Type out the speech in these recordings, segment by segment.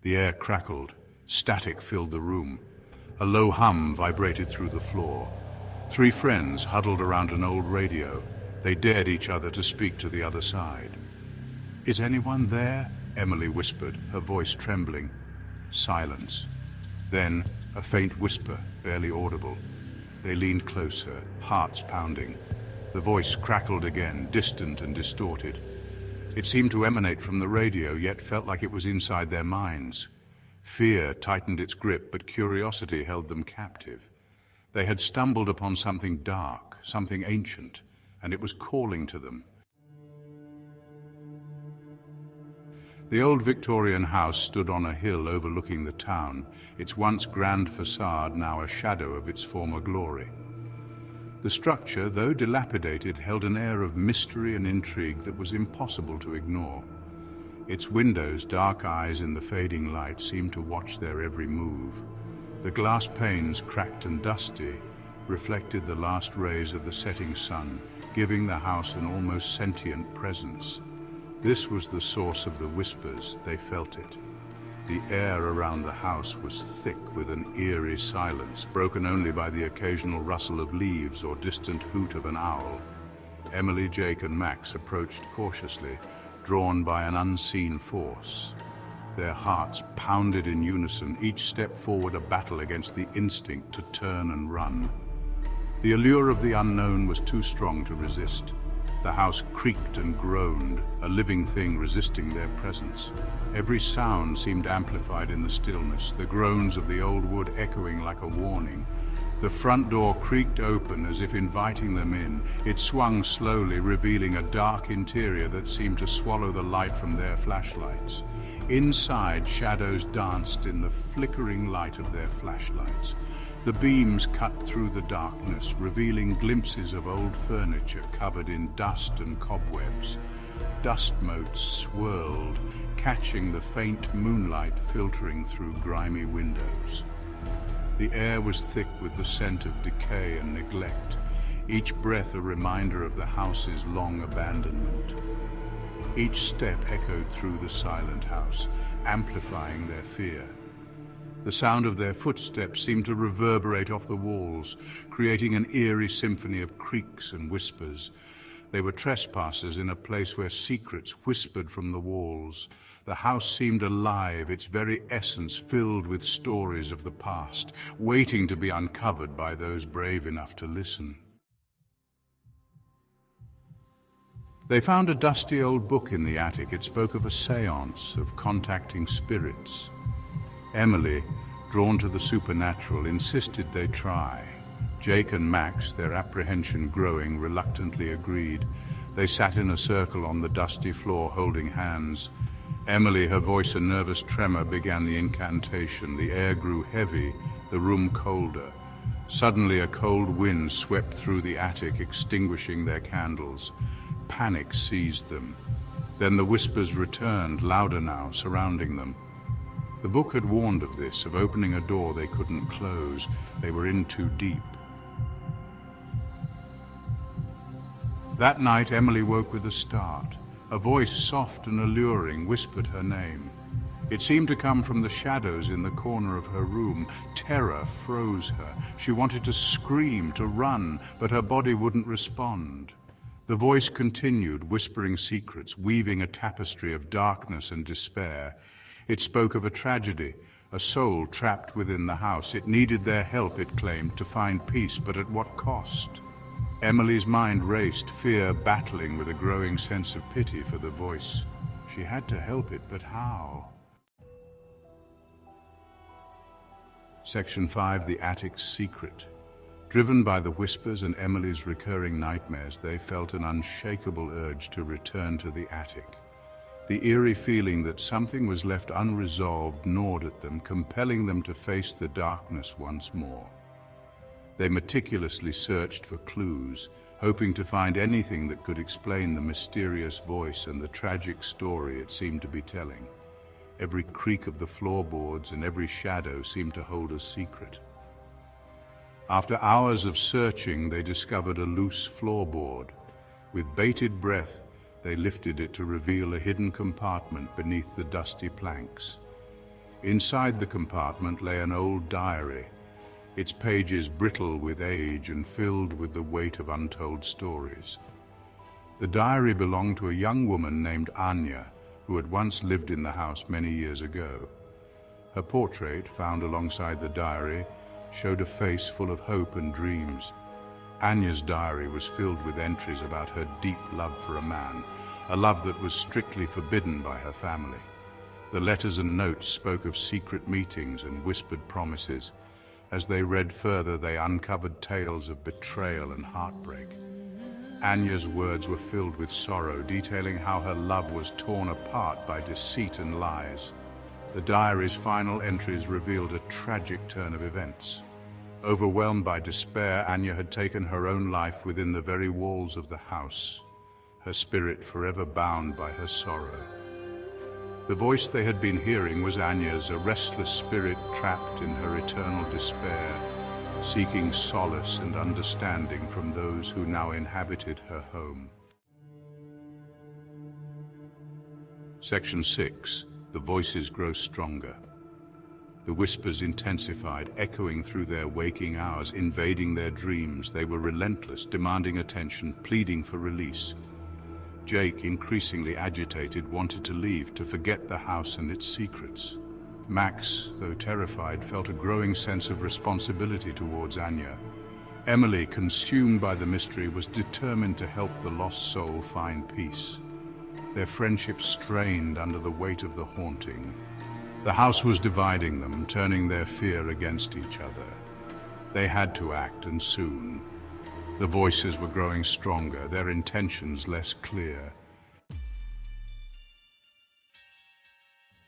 The air crackled. Static filled the room. A low hum vibrated through the floor. Three friends huddled around an old radio. They dared each other to speak to the other side. "Is anyone there?" Emily whispered, her voice trembling. Silence. Then, a faint whisper, barely audible. They leaned closer, hearts pounding. The voice crackled again, distant and distorted. It seemed to emanate from the radio, yet felt like it was inside their minds. Fear tightened its grip, but curiosity held them captive. They had stumbled upon something dark, something ancient, and it was calling to them. The old Victorian house stood on a hill overlooking the town, its once grand facade now a shadow of its former glory. The structure, though dilapidated, held an air of mystery and intrigue that was impossible to ignore. Its windows, dark eyes in the fading light, seemed to watch their every move. The glass panes, cracked and dusty, reflected the last rays of the setting sun, giving the house an almost sentient presence. This was the source of the whispers. They felt it. The air around the house was thick with an eerie silence, broken only by the occasional rustle of leaves or distant hoot of an owl. Emily, Jake, and Max approached cautiously, drawn by an unseen force. Their hearts pounded in unison, each step forward a battle against the instinct to turn and run. The allure of the unknown was too strong to resist. The house creaked and groaned, a living thing resisting their presence. Every sound seemed amplified in the stillness, the groans of the old wood echoing like a warning. The front door creaked open as if inviting them in. It swung slowly, revealing a dark interior that seemed to swallow the light from their flashlights. Inside, shadows danced in the flickering light of their flashlights. The beams cut through the darkness, revealing glimpses of old furniture covered in dust and cobwebs. Dust motes swirled, catching the faint moonlight filtering through grimy windows. The air was thick with the scent of decay and neglect, each breath a reminder of the house's long abandonment. Each step echoed through the silent house, amplifying their fear. The sound of their footsteps seemed to reverberate off the walls, creating an eerie symphony of creaks and whispers. They were trespassers in a place where secrets whispered from the walls. The house seemed alive, its very essence filled with stories of the past, waiting to be uncovered by those brave enough to listen. They found a dusty old book in the attic. It spoke of a séance, of contacting spirits. Emily, drawn to the supernatural, insisted they try. Jake and Max, their apprehension growing, reluctantly agreed. They sat in a circle on the dusty floor, holding hands. Emily, her voice a nervous tremor, began the incantation. The air grew heavy, the room colder. Suddenly, a cold wind swept through the attic, extinguishing their candles. Panic seized them. Then the whispers returned, louder now, surrounding them. The book had warned of this, of opening a door they couldn't close. They were in too deep. That night, Emily woke with a start. A voice, soft and alluring, whispered her name. It seemed to come from the shadows in the corner of her room. Terror froze her. She wanted to scream, to run, but her body wouldn't respond. The voice continued, whispering secrets, weaving a tapestry of darkness and despair. It spoke of a tragedy, a soul trapped within the house. It needed their help, it claimed, to find peace, but at what cost? Emily's mind raced, fear battling with a growing sense of pity for the voice. She had to help it, but how? Section 5, The Attic's Secret. Driven by the whispers and Emily's recurring nightmares, they felt an unshakable urge to return to the attic. The eerie feeling that something was left unresolved gnawed at them, compelling them to face the darkness once more. They meticulously searched for clues, hoping to find anything that could explain the mysterious voice and the tragic story it seemed to be telling. Every creak of the floorboards and every shadow seemed to hold a secret. After hours of searching, they discovered a loose floorboard. With bated breath, they lifted it to reveal a hidden compartment beneath the dusty planks. Inside the compartment lay an old diary, its pages brittle with age and filled with the weight of untold stories. The diary belonged to a young woman named Anya, who had once lived in the house many years ago. Her portrait, found alongside the diary, showed a face full of hope and dreams. Anya's diary was filled with entries about her deep love for a man, a love that was strictly forbidden by her family. The letters and notes spoke of secret meetings and whispered promises. As they read further, they uncovered tales of betrayal and heartbreak. Anya's words were filled with sorrow, detailing how her love was torn apart by deceit and lies. The diary's final entries revealed a tragic turn of events. Overwhelmed by despair, Anya had taken her own life within the very walls of the house, her spirit forever bound by her sorrow. The voice they had been hearing was Anya's, a restless spirit trapped in her eternal despair, seeking solace and understanding from those who now inhabited her home. Section 6. The voices grow stronger. The whispers intensified, echoing through their waking hours, invading their dreams. They were relentless, demanding attention, pleading for release. Jake, increasingly agitated, wanted to leave, to forget the house and its secrets. Max, though terrified, felt a growing sense of responsibility towards Anya. Emily, consumed by the mystery, was determined to help the lost soul find peace. Their friendship strained under the weight of the haunting. The house was dividing them, turning their fear against each other. They had to act, and soon. The voices were growing stronger, their intentions less clear.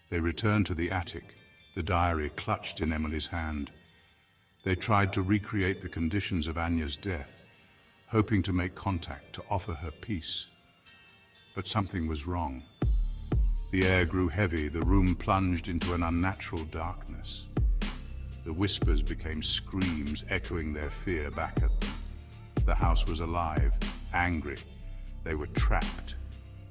They returned to the attic, the diary clutched in Emily's hand. They tried to recreate the conditions of Anya's death, hoping to make contact, to offer her peace. But something was wrong. The air grew heavy, the room plunged into an unnatural darkness. The whispers became screams, echoing their fear back at them. The house was alive, angry. They were trapped.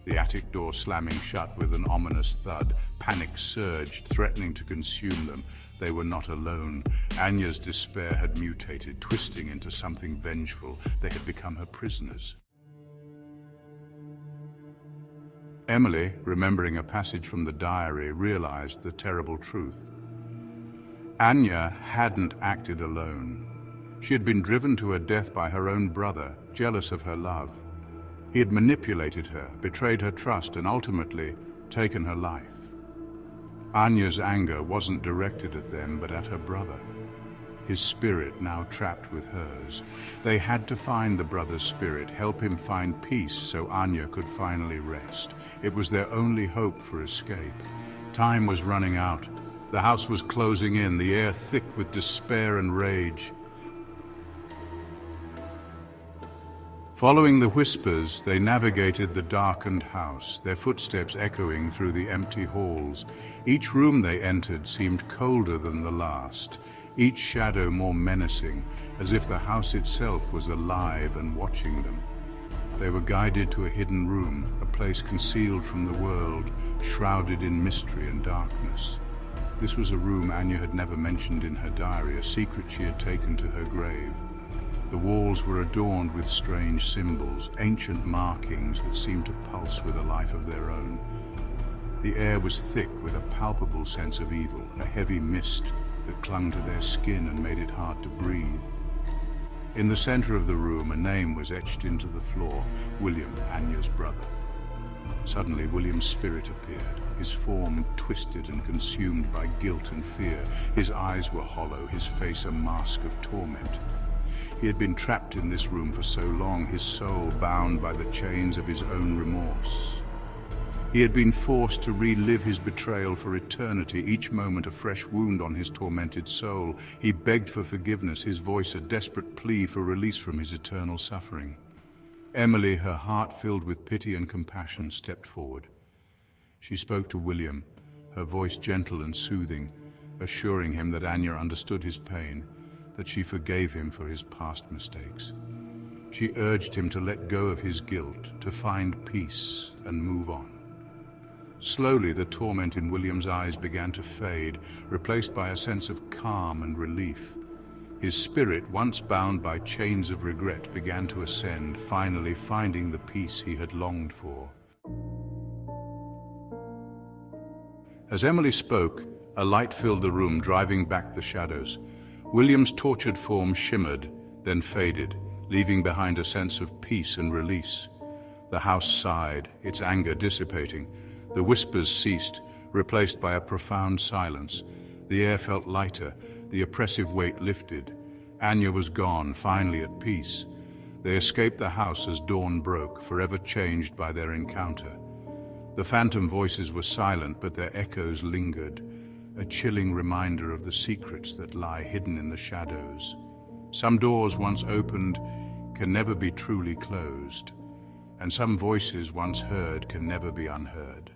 The attic door slamming shut with an ominous thud. Panic surged, threatening to consume them. They were not alone. Anya's despair had mutated, twisting into something vengeful. They had become her prisoners. Emily, remembering a passage from the diary, realized the terrible truth. Anya hadn't acted alone. She had been driven to her death by her own brother, jealous of her love. He had manipulated her, betrayed her trust, and ultimately taken her life. Anya's anger wasn't directed at them, but at her brother, his spirit now trapped with hers. They had to find the brother's spirit, help him find peace so Anya could finally rest. It was their only hope for escape. Time was running out. The house was closing in, the air thick with despair and rage. Following the whispers, they navigated the darkened house, their footsteps echoing through the empty halls. Each room they entered seemed colder than the last, each shadow more menacing, as if the house itself was alive and watching them. They were guided to a hidden room, a place concealed from the world, shrouded in mystery and darkness. This was a room Anya had never mentioned in her diary, a secret she had taken to her grave. The walls were adorned with strange symbols, ancient markings that seemed to pulse with a life of their own. The air was thick with a palpable sense of evil, a heavy mist that clung to their skin and made it hard to breathe. In the center of the room, a name was etched into the floor: William, Anya's brother. Suddenly, William's spirit appeared, his form twisted and consumed by guilt and fear. His eyes were hollow, his face a mask of torment. He had been trapped in this room for so long, his soul bound by the chains of his own remorse. He had been forced to relive his betrayal for eternity, each moment a fresh wound on his tormented soul. He begged for forgiveness, his voice a desperate plea for release from his eternal suffering. Emily, her heart filled with pity and compassion, stepped forward. She spoke to William, her voice gentle and soothing, assuring him that Anya understood his pain, that she forgave him for his past mistakes. She urged him to let go of his guilt, to find peace and move on. Slowly, the torment in William's eyes began to fade, replaced by a sense of calm and relief. His spirit, once bound by chains of regret, began to ascend, finally finding the peace he had longed for. As Emily spoke, a light filled the room, driving back the shadows. William's tortured form shimmered, then faded, leaving behind a sense of peace and release. The house sighed, its anger dissipating. The whispers ceased, replaced by a profound silence. The air felt lighter, the oppressive weight lifted. Anya was gone, finally at peace. They escaped the house as dawn broke, forever changed by their encounter. The phantom voices were silent, but their echoes lingered, a chilling reminder of the secrets that lie hidden in the shadows. Some doors once opened can never be truly closed, and some voices once heard can never be unheard.